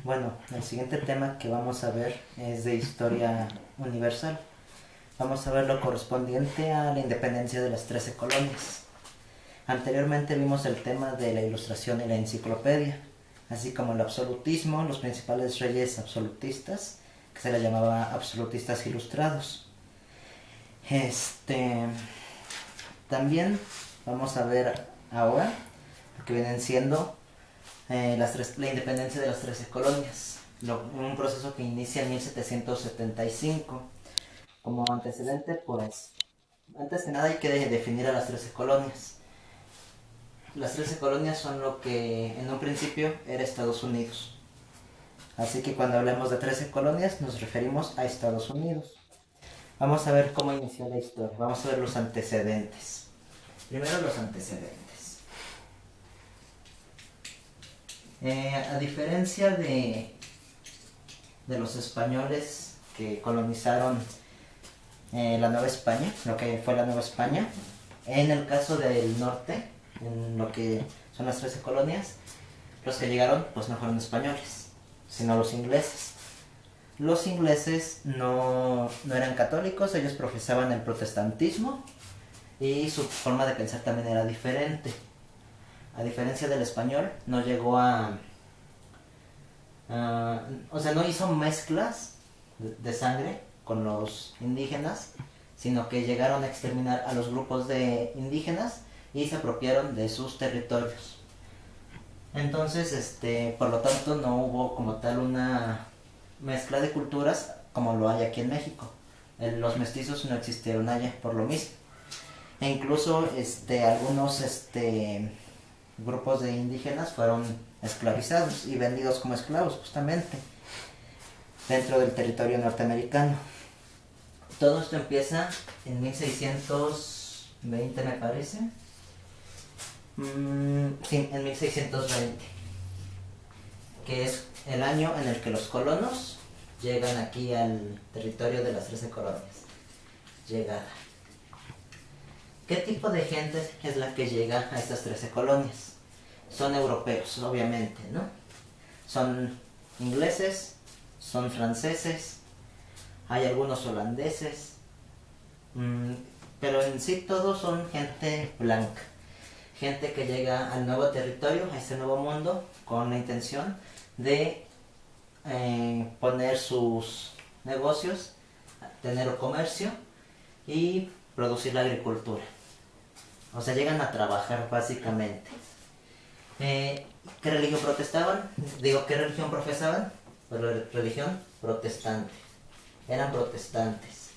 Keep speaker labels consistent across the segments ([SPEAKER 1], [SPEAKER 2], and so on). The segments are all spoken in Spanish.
[SPEAKER 1] Bueno, el siguiente tema que vamos a ver es de historia universal. Vamos a ver lo correspondiente a la independencia de las 13 colonias. Anteriormente vimos el tema de la ilustración y la enciclopedia, así como el absolutismo, los principales reyes absolutistas, que se les llamaba absolutistas ilustrados. Este, También vamos a ver ahora lo que vienen siendo la independencia de las 13 colonias, un proceso que inicia en 1775. Como antecedente, pues, antes que nada hay que definir a las 13 colonias. Las 13 colonias son lo que en un principio era Estados Unidos. Así que cuando hablamos de 13 colonias nos referimos a Estados Unidos. Vamos a ver cómo inició la historia, vamos a ver los antecedentes. Primero los antecedentes. A diferencia de los españoles que colonizaron la Nueva España, lo que fue la Nueva España, en el caso del norte, en lo que son las 13 colonias, los que llegaron pues no fueron españoles, sino los ingleses. Los ingleses no eran católicos, ellos profesaban el protestantismo y su forma de pensar también era diferente. A diferencia del español, no llegó o sea, no hizo mezclas de sangre con los indígenas, sino que llegaron a exterminar a los grupos de indígenas y se apropiaron de sus territorios. Entonces, por lo tanto, no hubo como tal una mezcla de culturas como lo hay aquí en México. Los mestizos no existieron allá por lo mismo. E incluso algunos grupos de indígenas fueron esclavizados y vendidos como esclavos justamente dentro del territorio norteamericano. Todo esto empieza en 1620 me parece. Sí, en 1620, que es el año en el que los colonos llegan aquí al territorio de las 13 colonias. Llegada. ¿Qué tipo de gente es la que llega a estas 13 colonias? Son europeos, obviamente, ¿no? Son ingleses, son franceses, hay algunos holandeses, pero en sí todos son gente blanca. Gente que llega al nuevo territorio, a este nuevo mundo, con la intención de poner sus negocios, tener comercio y producir la agricultura. O sea, llegan a trabajar básicamente. ¿Qué religión protestaban? Digo, ¿qué religión profesaban? Pues la religión protestante. Eran protestantes.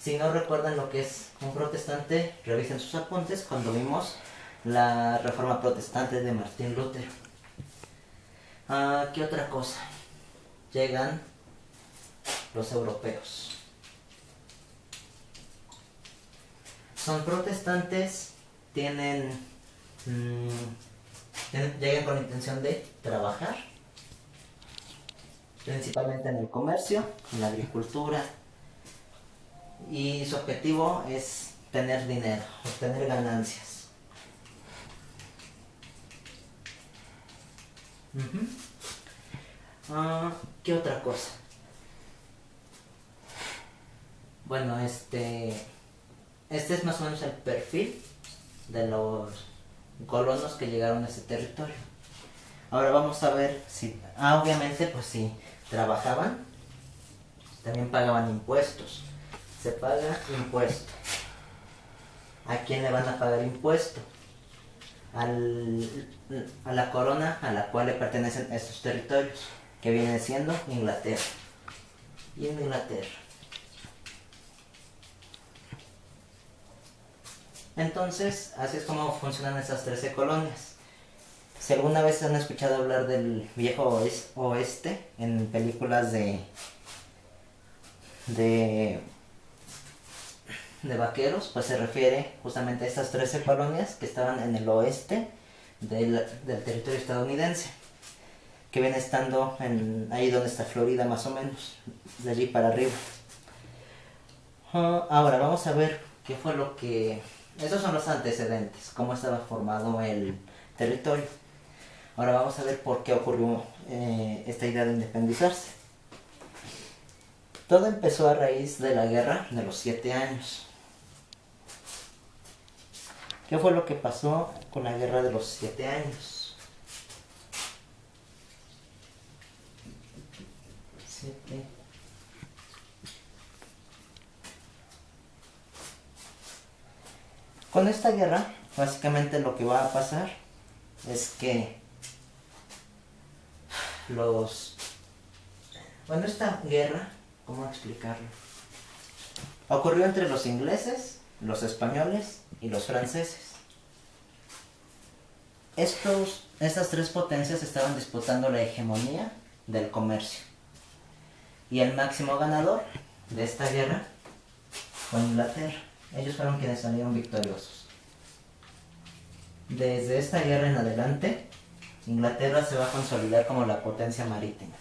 [SPEAKER 1] Si no recuerdan lo que es un protestante, revisen sus apuntes cuando vimos la reforma protestante de Martín Lutero. ¿Qué otra cosa? Llegan los europeos. Son protestantes, llegan con la intención de trabajar, principalmente en el comercio, en la agricultura, y su objetivo es tener dinero, obtener ganancias. ¿Qué otra cosa? Bueno, este es más o menos el perfil de los colonos que llegaron a ese territorio. Ahora vamos a ver si, obviamente, pues si trabajaban, también pagaban impuestos. Se paga impuesto. ¿A quién le van a pagar impuesto? A la corona a la cual le pertenecen estos territorios, que viene siendo Inglaterra. Y en Inglaterra. Entonces, así es como funcionan esas 13 colonias. Si alguna vez han escuchado hablar del viejo oeste en películas de vaqueros, pues se refiere justamente a estas 13 colonias que estaban en el oeste del territorio estadounidense, que viene estando ahí donde está Florida más o menos, de allí para arriba. Ahora vamos a ver qué fue lo que... Esos son los antecedentes, cómo estaba formado el territorio. Ahora vamos a ver por qué ocurrió esta idea de independizarse. Todo empezó a raíz de la Guerra de los 7 años. ¿Qué fue lo que pasó con la Guerra de los 7 años? 7. Con esta guerra, básicamente lo que va a pasar es que esta guerra, ¿cómo explicarlo? Ocurrió entre los ingleses, los españoles y los franceses. Estas tres potencias estaban disputando la hegemonía del comercio. Y el máximo ganador de esta guerra fue Inglaterra. Ellos fueron quienes salieron victoriosos. Desde esta guerra en adelante, Inglaterra se va a consolidar como la potencia marítima.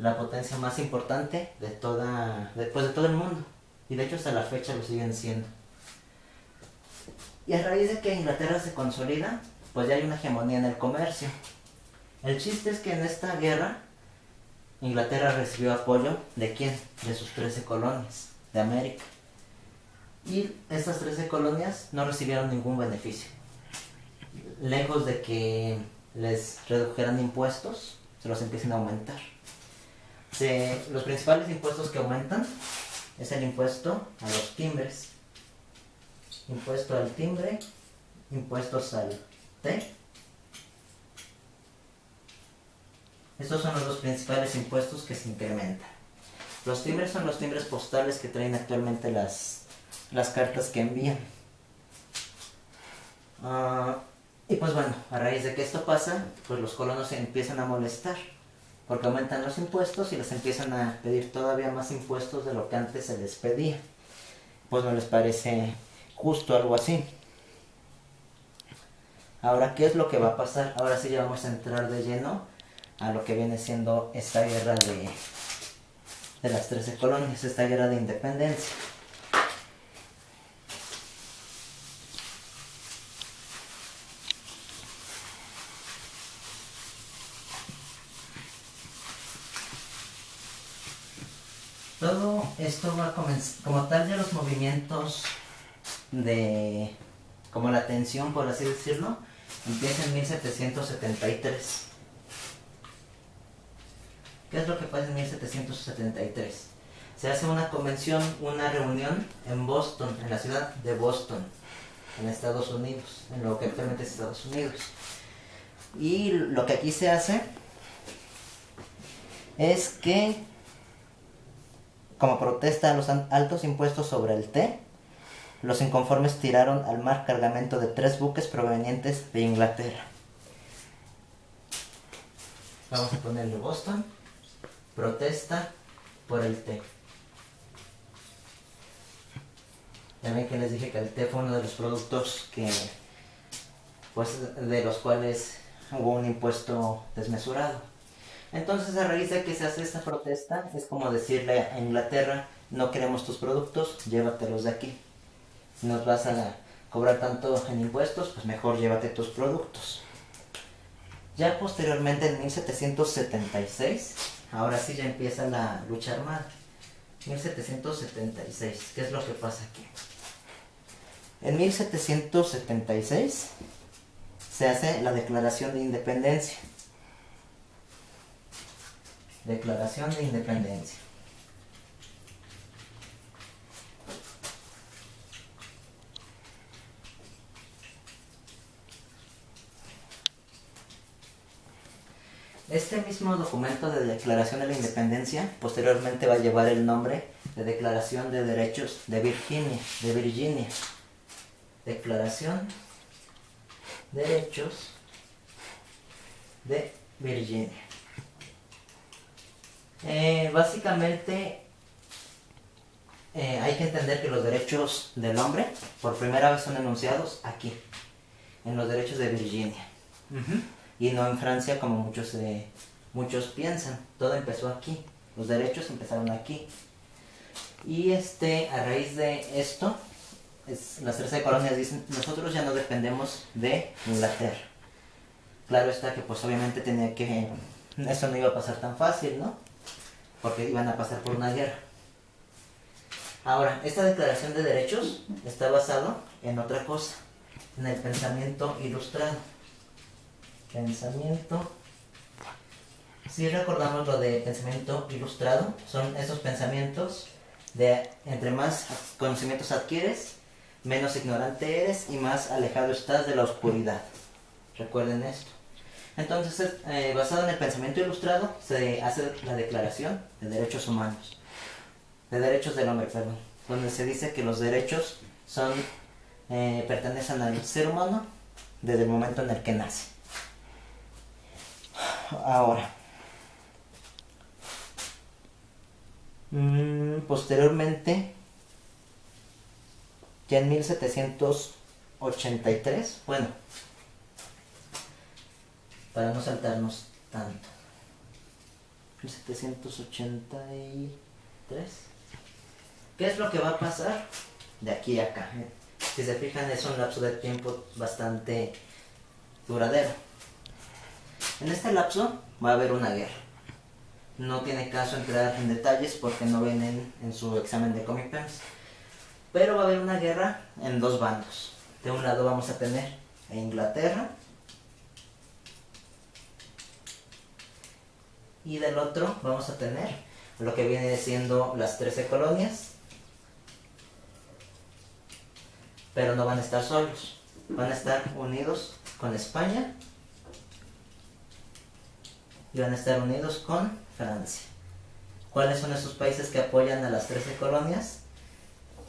[SPEAKER 1] La potencia más importante de todo el mundo. Y de hecho hasta la fecha lo siguen siendo. Y a raíz de que Inglaterra se consolida, pues ya hay una hegemonía en el comercio. El chiste es que en esta guerra, Inglaterra recibió apoyo ¿de quién? De sus 13 colonias de América. Y estas 13 colonias no recibieron ningún beneficio. Lejos de que les redujeran impuestos, se los empiezan a aumentar. Los principales impuestos que aumentan es el impuesto a los timbres, impuesto al timbre, impuestos al té. Estos son los dos principales impuestos que se incrementan. Los timbres son los timbres postales que traen actualmente las cartas que envían. Y pues bueno, a raíz de que esto pasa, pues los colonos se empiezan a molestar, porque aumentan los impuestos y les empiezan a pedir todavía más impuestos de lo que antes se les pedía. Pues no les parece justo algo así. Ahora, ¿qué es lo que va a pasar? Ahora sí ya vamos a entrar de lleno a lo que viene siendo esta guerra de las 13 colonias, esta guerra de independencia. Todo esto va a comenzar, como tal, ya los movimientos como la tensión, por así decirlo, empieza en 1773. ¿Qué es lo que pasa en 1773? Se hace una convención, una reunión en Boston, en la ciudad de Boston, en Estados Unidos, en lo que actualmente es Estados Unidos. Y lo que aquí se hace es que, como protesta a los altos impuestos sobre el té, los inconformes tiraron al mar cargamento de 3 buques provenientes de Inglaterra. Vamos a ponerle Boston, protesta por el té. Ya ven que les dije que el té fue uno de los productos de los cuales hubo un impuesto desmesurado. Entonces, a raíz de que se hace esta protesta, es como decirle a Inglaterra: no queremos tus productos, llévatelos de aquí. Si nos vas a cobrar tanto en impuestos, pues mejor llévate tus productos. Ya posteriormente, en 1776, ahora sí ya empieza la lucha armada. 1776, ¿qué es lo que pasa aquí? En 1776 se hace la Declaración de Independencia. Declaración de Independencia. Este mismo documento de Declaración de la Independencia posteriormente va a llevar el nombre de Declaración de Derechos de Virginia. Declaración de Derechos de Virginia. Básicamente hay que entender que los derechos del hombre por primera vez son enunciados aquí, en los derechos de Virginia. Y no en Francia como muchos piensan. Todo empezó aquí, los derechos empezaron aquí. Y a raíz de esto, las 13 colonias dicen: nosotros ya no dependemos de Inglaterra. Claro está que pues obviamente tenía que... Eso no iba a pasar tan fácil, ¿no? Porque iban a pasar por una guerra. Ahora, esta declaración de derechos está basado en otra cosa, en el pensamiento ilustrado. Pensamiento. Si recordamos lo de pensamiento ilustrado, son esos pensamientos de entre más conocimientos adquieres, menos ignorante eres y más alejado estás de la oscuridad. Recuerden esto. Entonces, basado en el pensamiento ilustrado, se hace la Declaración de Derechos Humanos. De Derechos del Hombre, perdón. Donde se dice que los derechos son pertenecen al ser humano desde el momento en el que nace. Ahora, posteriormente, ya en 1783, bueno, para no saltarnos tanto, 1783, ¿qué es lo que va a pasar de aquí a acá? Si se fijan, es un lapso de tiempo bastante duradero. En este lapso va a haber una guerra. No tiene caso entrar en detalles porque no vienen en su examen de Comipens. Pero va a haber una guerra en dos bandos. De un lado vamos a tener a Inglaterra y del otro vamos a tener lo que viene siendo las 13 colonias. Pero no van a estar solos. Van a estar unidos con España y van a estar unidos con Francia. ¿Cuáles son esos países que apoyan a las 13 colonias?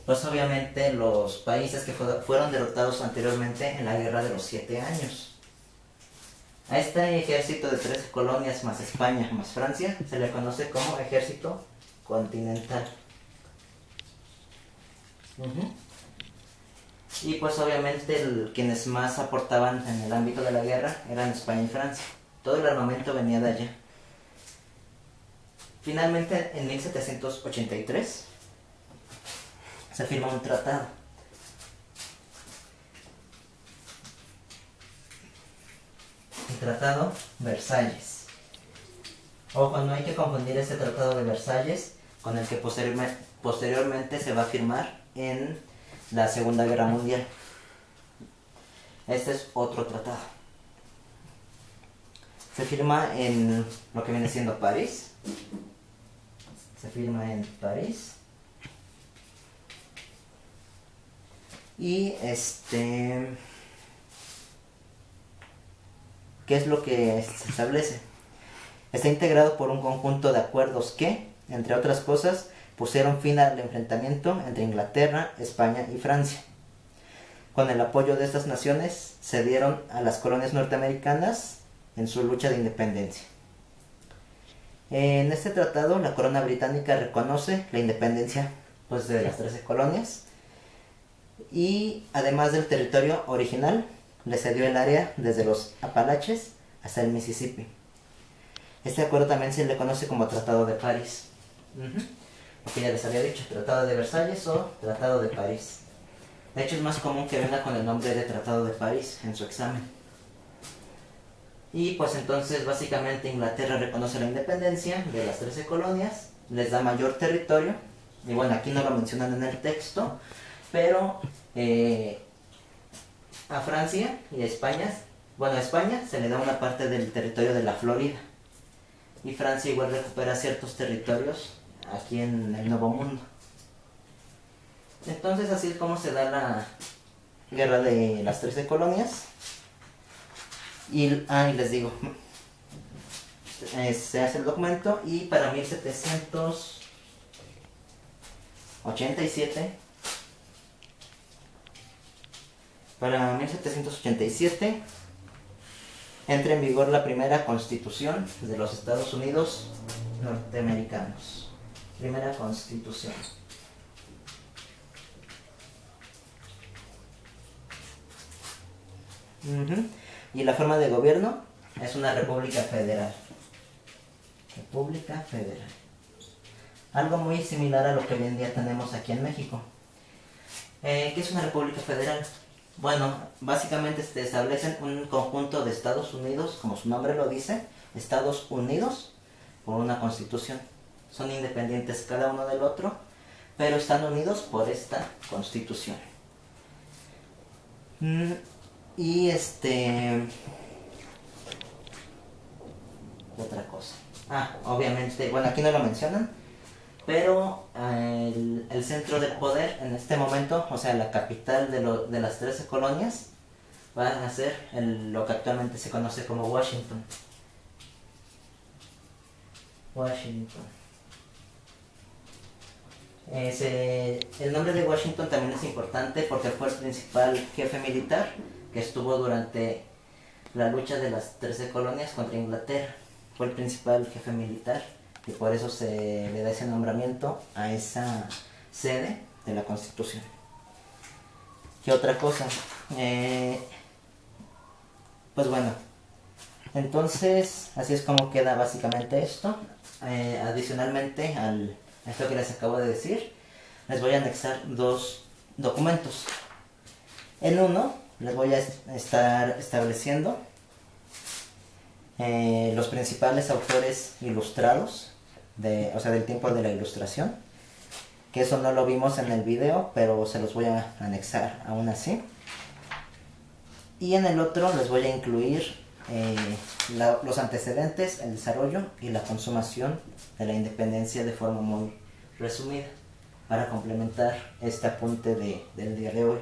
[SPEAKER 1] Pues obviamente los países que fueron derrotados anteriormente en la Guerra de los 7 años. A este ejército de 13 colonias más España más Francia se le conoce como ejército continental. Y pues obviamente quienes más aportaban en el ámbito de la guerra eran España y Francia. Todo el armamento venía de allá. Finalmente, en 1783, se firma un tratado. El Tratado Versalles. Ojo, no hay que confundir este Tratado de Versalles con el que posteriormente se va a firmar en la Segunda Guerra Mundial. Este es otro tratado. Se firma en lo que viene siendo París. Se firma en París. Y ¿qué es lo que se establece? Está integrado por un conjunto de acuerdos que, entre otras cosas, pusieron fin al enfrentamiento entre Inglaterra, España y Francia. Con el apoyo de estas naciones, se dieron a las colonias norteamericanas en su lucha de independencia. En este tratado, la corona británica reconoce la independencia pues, de las 13 colonias y, además del territorio original, le cedió el área desde los Apalaches hasta el Mississippi. Este acuerdo también se le conoce como Tratado de París. Lo que ya les había dicho, Tratado de Versalles o Tratado de París. De hecho, es más común que venga con el nombre de Tratado de París en su examen. Y pues entonces básicamente Inglaterra reconoce la independencia de las 13 colonias, les da mayor territorio, y bueno, aquí no lo mencionan en el texto, pero a Francia y a España, bueno, a España se le da una parte del territorio de la Florida, y Francia igual recupera ciertos territorios aquí en el Nuevo Mundo. Entonces así es como se da la guerra de las 13 colonias. Y les digo, se hace el documento y para 1787 entra en vigor la primera Constitución de los Estados Unidos norteamericanos. Primera Constitución. Y la forma de gobierno es una república federal. República federal. Algo muy similar a lo que hoy en día tenemos aquí en México. ¿Qué es una república federal? Bueno, básicamente establecen un conjunto de Estados Unidos, como su nombre lo dice, Estados Unidos, por una constitución. Son independientes cada uno del otro, pero están unidos por esta constitución. Y otra cosa. Obviamente, bueno, aquí no lo mencionan, pero el centro del poder en este momento, o sea, la capital de las 13 colonias, va a ser lo que actualmente se conoce como Washington. Washington. El nombre de Washington también es importante porque fue el principal jefe militar que estuvo durante la lucha de las 13 colonias contra Inglaterra. Fue el principal jefe militar y por eso se le da ese nombramiento a esa sede de la Constitución. ¿Qué otra cosa? Pues bueno, entonces así es como queda básicamente esto. Adicionalmente a esto que les acabo de decir, les voy a anexar dos documentos. En uno les voy a estar estableciendo los principales autores ilustrados, del tiempo de la Ilustración, que eso no lo vimos en el video, pero se los voy a anexar aún así. Y en el otro les voy a incluir los antecedentes, el desarrollo y la consumación de la independencia de forma muy resumida, para complementar este apunte del día de hoy.